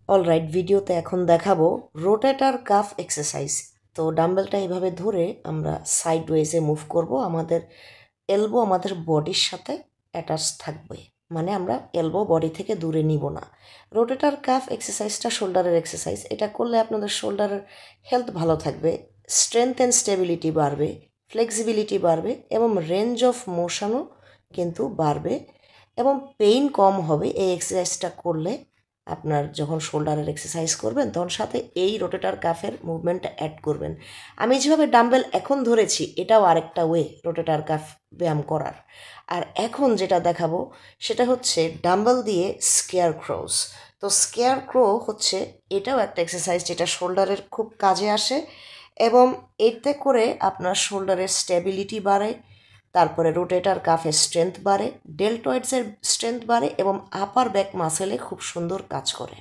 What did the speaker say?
Alright, ভিডিওতে এখন দেখাবো রোটেটর কাফ এক্সারসাইজ। তো ডাম্বেলটা এইভাবে ধরে আমরা সাইড ওয়েজে মুভ করব। আমাদের এলবো আমাদের বডির সাথে অ্যাটাচ থাকবে, মানে আমরা এলবো বডি থেকে দূরে নিব না। রোটেটর কাফ এক্সারসাইজটা শোল্ডারের এক্সারসাইজ। এটা করলে আপনাদের শোল্ডারের হেলথ ভালো থাকবে, স্ট্রেংথ অ্যান্ড স্টেবিলিটি বাড়বে, ফ্লেক্সিবিলিটি বাড়বে এবং রেঞ্জ অফ মোশনও কিন্তু বাড়বে এবং পেইন কম হবে এই এক্সারসাইজটা করলে। আপনার যখন শোল্ডারের এক্সারসাইজ করবেন তখন সাথে এই রোটেটর কাফের মুভমেন্টটা অ্যাড করবেন। আমি যেভাবে ডাম্বেল এখন ধরেছি এটাও আরেকটা ওয়ে রোটেটর কাফ ব্যায়াম করার। আর এখন যেটা দেখাবো সেটা হচ্ছে ডাম্বেল দিয়ে স্কেয়ার ক্রোস। তো স্কেয়ার ক্রো হচ্ছে এটাও একটা এক্সারসাইজ যেটা শোল্ডারের খুব কাজে আসে এবং এতে করে আপনার শোল্ডারের স্টেবিলিটি বাড়ে, তারপরে রোটেটর কাফের স্ট্রেংথ বাড়ে, ডেল্টয়েডসের স্ট্রেংথ বাড়ে এবং আপার ব্যাক মাসেলে খুব সুন্দর কাজ করে।